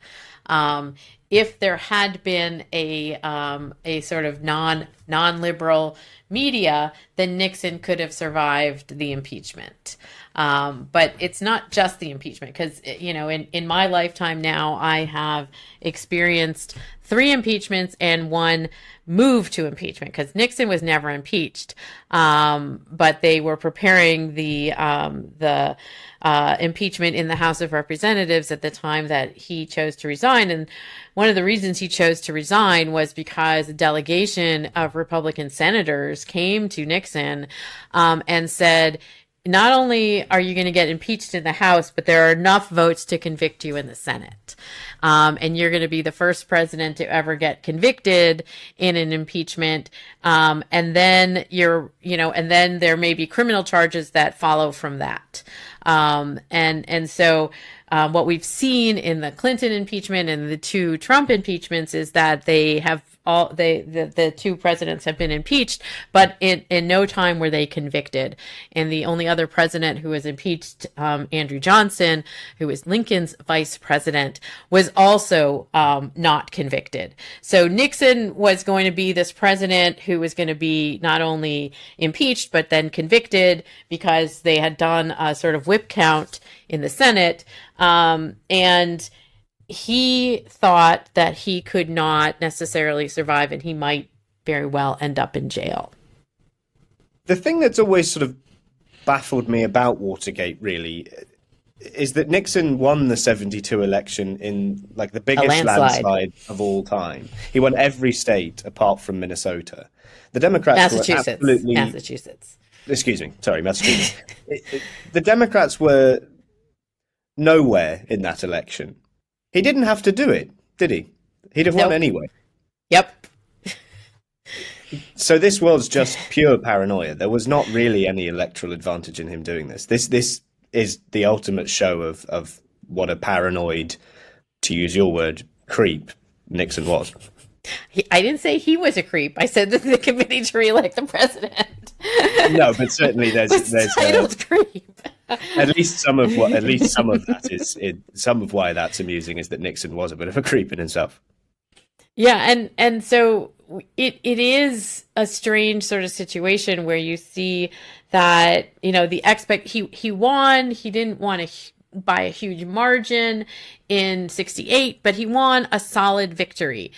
if there had been a sort of non-liberal media, then Nixon could have survived the impeachment. But it's not just the impeachment, because, in my lifetime now, I have experienced 3 impeachments and 1 move to impeachment, because Nixon was never impeached. But they were preparing the impeachment in the House of Representatives at the time that he chose to resign. And one of the reasons he chose to resign was because a delegation of Republican senators came to Nixon and said, not only are you going to get impeached in the House, but there are enough votes to convict you in the Senate. And you're going to be the first president to ever get convicted in an impeachment. And then and then there may be criminal charges that follow from that. So what we've seen in the Clinton impeachment and the 2 Trump impeachments is that they have the 2 presidents have been impeached, but in no time were they convicted. And the only other president who was impeached, Andrew Johnson, who was Lincoln's vice president, was also not convicted. So Nixon was going to be this president who was going to be not only impeached, but then convicted, because they had done a sort of whip count in the Senate. And he thought that he could not necessarily survive, and he might very well end up in jail. The thing that's always sort of baffled me about Watergate, really, is that Nixon won the 72 election in like the biggest landslide of all time. He won every state apart from Minnesota. The Democrats were absolutely... Massachusetts. Excuse me. Sorry, Massachusetts. The Democrats were nowhere in that election. He didn't have to do it, did he? He'd have won anyway. Yep. So this was just pure paranoia. There was not really any electoral advantage in him doing this. This is the ultimate show of what a paranoid, to use your word, creep Nixon was. I didn't say he was a creep. I said that the committee to re-elect the president. No, but certainly there's titled creep. At least some of that is some of why that's amusing is that Nixon was a bit of a creep in himself. Yeah, and so it is a strange sort of situation where you see that he won. He didn't want to by a huge margin in 68, but he won a solid victory.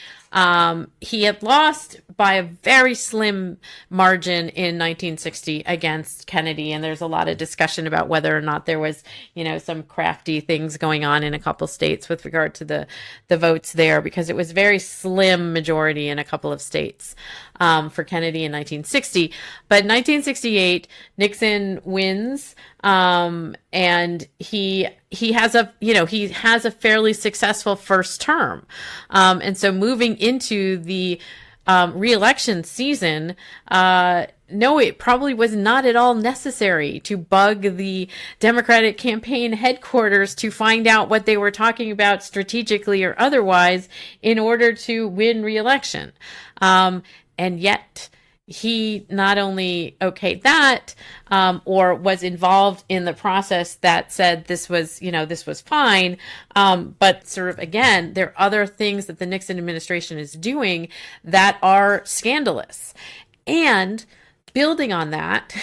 He had lost by a very slim margin in 1960 against Kennedy, and there's a lot of discussion about whether or not there was, some crafty things going on in a couple states with regard to the votes there, because it was very slim majority in a couple of states for Kennedy in 1960. But in 1968, Nixon wins, and he has a fairly successful first term, and so moving into the re-election season, no, it probably was not at all necessary to bug the Democratic campaign headquarters to find out what they were talking about strategically or otherwise in order to win re-election. And yet he not only okayed that, or was involved in the process that said this was fine, but sort of, again, there are other things that the Nixon administration is doing that are scandalous. And building on that,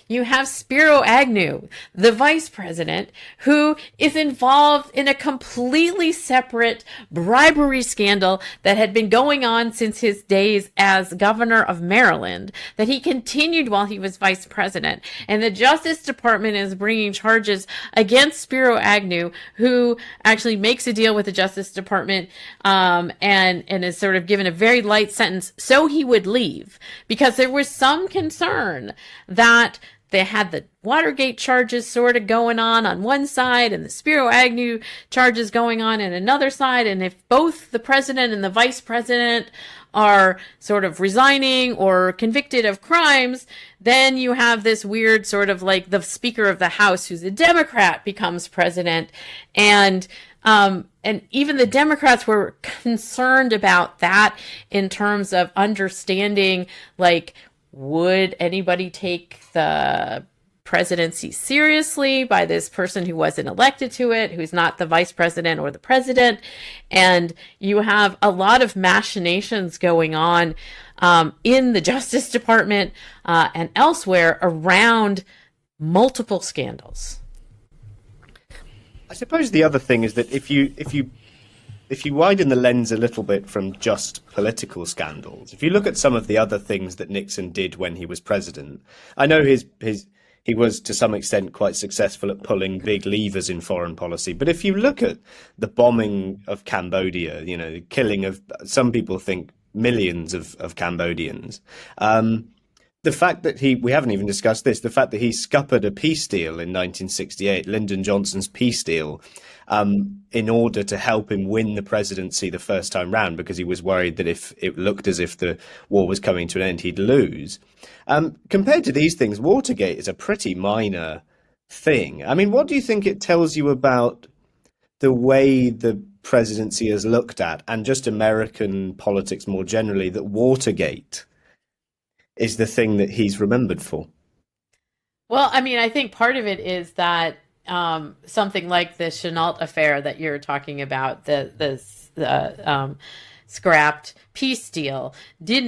you have Spiro Agnew, the vice president, who is involved in a completely separate bribery scandal that had been going on since his days as governor of Maryland, that he continued while he was vice president. And the Justice Department is bringing charges against Spiro Agnew, who actually makes a deal with the Justice Department, and is sort of given a very light sentence so he would leave, because there was some concern that they had the Watergate charges sort of going on one side and the Spiro Agnew charges going on another side. And if both the president and the vice president are sort of resigning or convicted of crimes, then you have this weird sort of like the Speaker of the House, who's a Democrat, becomes president. And even the Democrats were concerned about that in terms of understanding, like, would anybody take the presidency seriously by this person who wasn't elected to it, who's not the vice president or the president. And you have a lot of machinations going on in the Justice Department and elsewhere around multiple scandals. I suppose the other thing is that if you widen the lens a little bit from just political scandals, if you look at some of the other things that Nixon did when he was president, I know he was to some extent quite successful at pulling big levers in foreign policy. But if you look at the bombing of Cambodia, the killing of, some people think, millions of Cambodians, the fact that we haven't even discussed this, the fact that he scuppered a peace deal in 1968, Lyndon Johnson's peace deal, in order to help him win the presidency the first time round, because he was worried that if it looked as if the war was coming to an end, he'd lose. Compared to these things, Watergate is a pretty minor thing. I mean, what do you think it tells you about the way the presidency is looked at, and just American politics more generally, that Watergate is the thing that he's remembered for? Well, I mean, I think part of it is that something like the Chenault affair that you're talking about, the scrapped peace deal,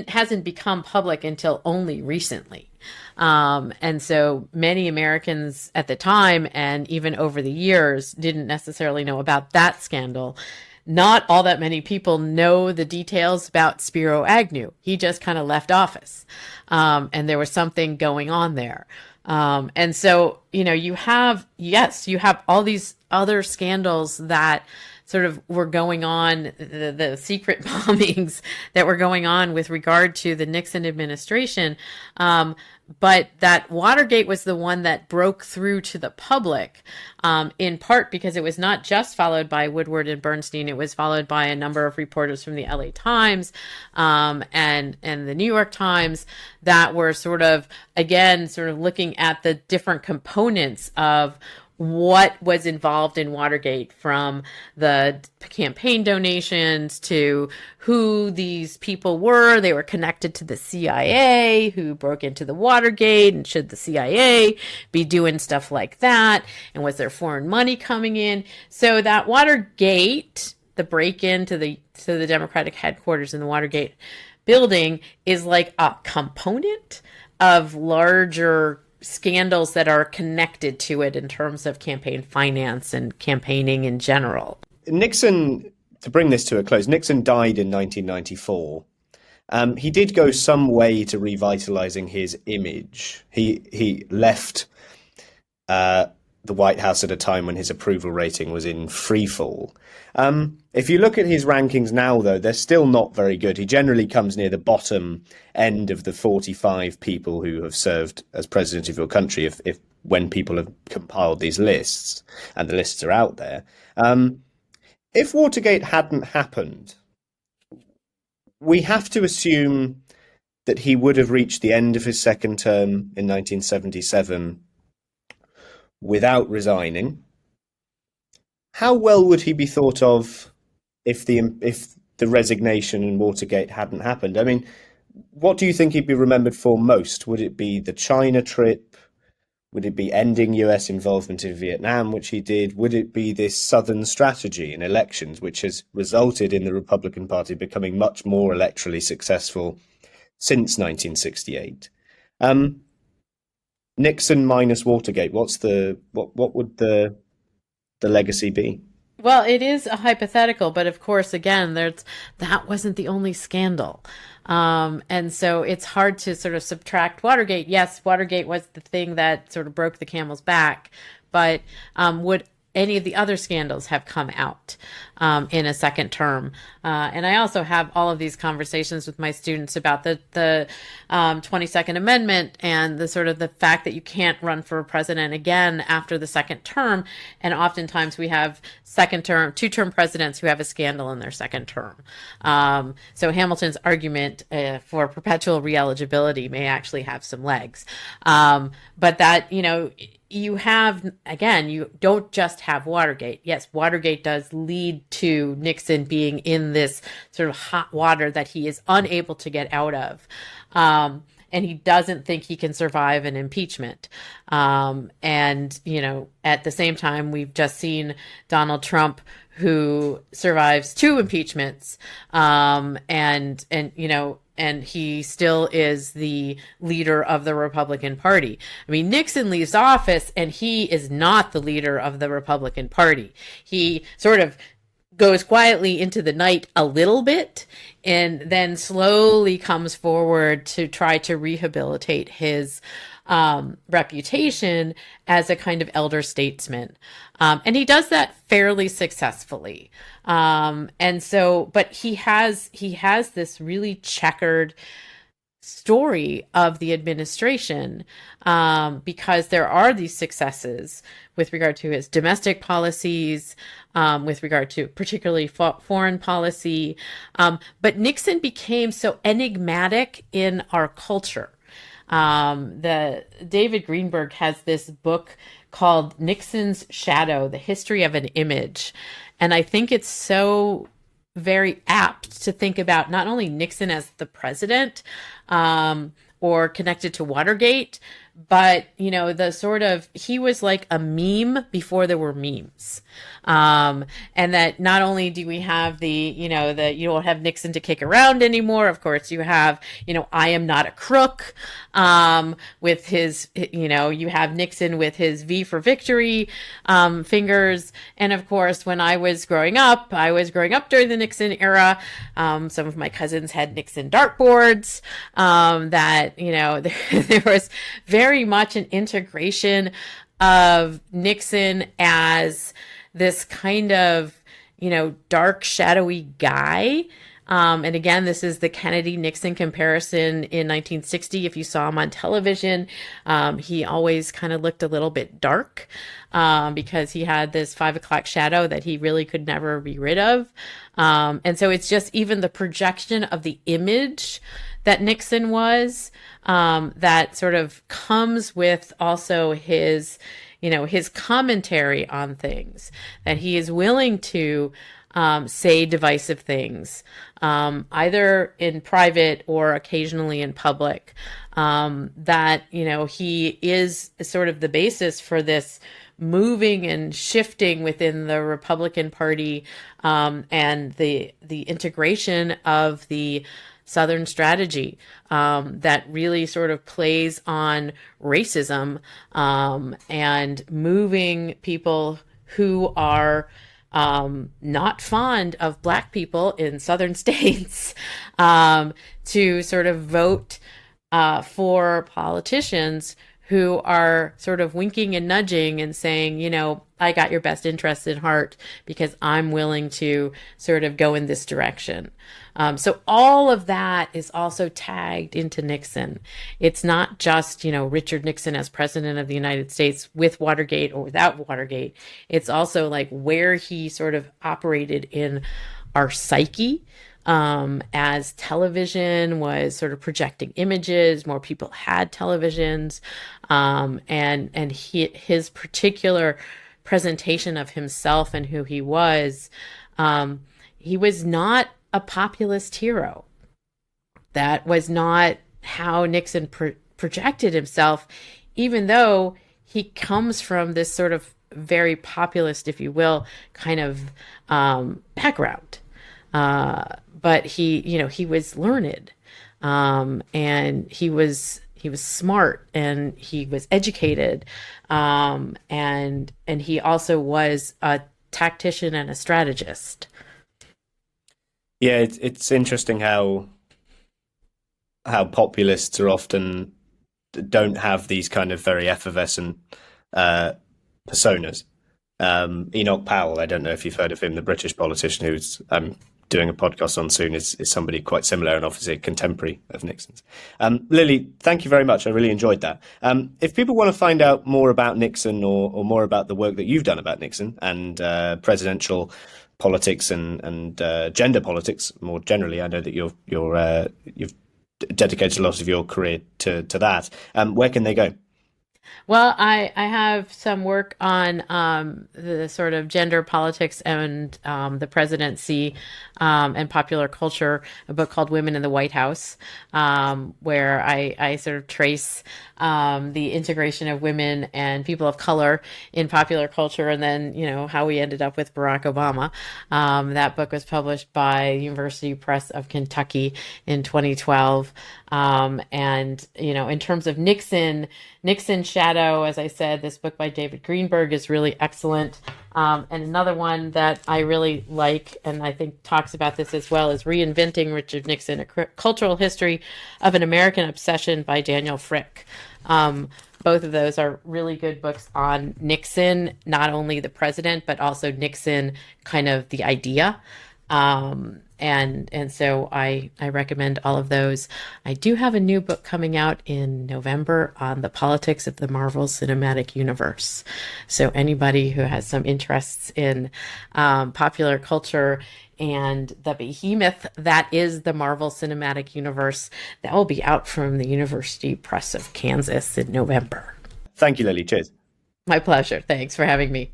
hasn't become public until only recently. And so many Americans at the time, and even over the years, didn't necessarily know about that scandal. Not all that many people know the details about Spiro Agnew. He just kind of left office. And there was something going on there. And so, you have all these other scandals that sort of were going on, the secret bombings that were going on with regard to the Nixon administration. But that Watergate was the one that broke through to the public, in part because it was not just followed by Woodward and Bernstein. It was followed by a number of reporters from the LA Times and the New York Times that were sort of looking at the different components of what was involved in Watergate, from the campaign donations to who these people were. They were connected to the CIA, who broke into the Watergate, and should the CIA be doing stuff like that? And was there foreign money coming in? So that Watergate, the break-in to the Democratic headquarters in the Watergate building, is like a component of larger scandals that are connected to it in terms of campaign finance and campaigning in general. Nixon, to bring this to a close, Nixon died in 1994. He did go some way to revitalizing his image. He left the White House at a time when his approval rating was in free fall. If you look at his rankings now, though, they're still not very good. He generally comes near the bottom end of the 45 people who have served as president of your country, if when people have compiled these lists, and the lists are out there. If Watergate hadn't happened, we have to assume that he would have reached the end of his second term in 1977 without resigning. How well would he be thought of if the resignation in Watergate hadn't happened? I mean, what do you think he'd be remembered for most? Would it be the China trip? Would it be ending US involvement in Vietnam, which he did? Would it be this Southern strategy in elections, which has resulted in the Republican Party becoming much more electorally successful since 1968? Nixon minus Watergate, what would the legacy be? Well, it is a hypothetical, but of course, again, that wasn't the only scandal. And so it's hard to sort of subtract Watergate. Yes, Watergate was the thing that sort of broke the camel's back, but would any of the other scandals have come out in a second term? And I also have all of these conversations with my students about the 22nd Amendment and the sort of the fact that you can't run for president again after the second term. And oftentimes we have two-term presidents who have a scandal in their second term. So Hamilton's argument for perpetual re-eligibility may actually have some legs. But that, you have, again, you don't just have Watergate. Yes, Watergate does lead to Nixon being in this sort of hot water that he is unable to get out of. and he doesn't think he can survive an impeachment. And, at the same time, we've just seen Donald Trump, who survives 2 impeachments, and he still is the leader of the Republican Party. I mean, Nixon leaves office and he is not the leader of the Republican Party. He sort of goes quietly into the night a little bit and then slowly comes forward to try to rehabilitate his reputation as a kind of elder statesman. And he does that fairly successfully. But he has this really checkered story of the administration, because there are these successes with regard to his domestic policies, with regard to particularly foreign policy. But Nixon became so enigmatic in our culture. The David Greenberg has this book called Nixon's Shadow, The History of an Image. And I think it's so very apt to think about not only Nixon as the president, or connected to Watergate, but, the sort of, he was like a meme before there were memes. And that not only do we have you don't have Nixon to kick around anymore. Of course, you have, I am not a crook, with his, you have Nixon with his V for victory, fingers. And of course, when I was growing up during the Nixon era. Some of my cousins had Nixon dartboards, that, there was very much an integration of Nixon as this kind of, dark, shadowy guy. And again, this is the Kennedy-Nixon comparison in 1960. If you saw him on television, he always kind of looked a little bit dark, because he had this 5 o'clock shadow that he really could never be rid of. And so it's just even the projection of the image that Nixon was, that sort of comes with also his commentary on things, that he is willing to say divisive things, either in private or occasionally in public, that, he is sort of the basis for this moving and shifting within the Republican Party, and the integration of the Southern strategy, that really sort of plays on racism, and moving people who are not fond of Black people in Southern states, to sort of vote for politicians who are sort of winking and nudging and saying, I got your best interests in heart because I'm willing to sort of go in this direction. So all of that is also tagged into Nixon. It's not just, Richard Nixon as president of the United States with Watergate or without Watergate. It's also like where he sort of operated in our psyche, as television was sort of projecting images, more people had televisions, and his particular presentation of himself and who he was not a populist hero. That was not how Nixon projected himself, even though he comes from this sort of very populist, if you will, kind of background. But he was learned, and he was smart, and he was educated, and he also was a tactician and a strategist. Yeah, it's interesting how populists are often don't have these kind of very effervescent personas. Enoch Powell, I don't know if you've heard of him, the British politician who's doing a podcast on soon, is somebody quite similar and obviously a contemporary of Nixon's. Lily, thank you very much. I really enjoyed that. If people want to find out more about Nixon or more about the work that you've done about Nixon and presidential politics and gender politics more generally, I know that you've dedicated a lot of your career to that. Where can they go? Well, I have some work on the sort of gender politics and the presidency and popular culture, a book called Women in the White House, where I sort of trace the integration of women and people of color in popular culture, and then, how we ended up with Barack Obama. That book was published by University Press of Kentucky in 2012. And, in terms of Nixon Shadow, as I said, this book by David Greenberg is really excellent. And another one that I really like, and I think talks about this as well, is Reinventing Richard Nixon, a Cultural History of an American Obsession by Daniel Frick. Both of those are really good books on Nixon, not only the president, but also Nixon, kind of the idea. And so I recommend all of those. I do have a new book coming out in November on the politics of the Marvel Cinematic Universe. So anybody who has some interests in popular culture and the behemoth that is the Marvel Cinematic Universe, that will be out from the University Press of Kansas in November. Thank you, Lily. Cheers. My pleasure. Thanks for having me.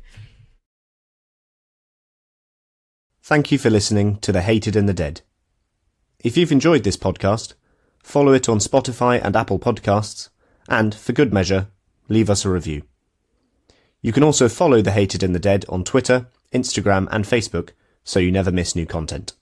Thank you for listening to The Hated and the Dead. If you've enjoyed this podcast, follow it on Spotify and Apple Podcasts, and, for good measure, leave us a review. You can also follow The Hated and the Dead on Twitter, Instagram, and Facebook, so you never miss new content.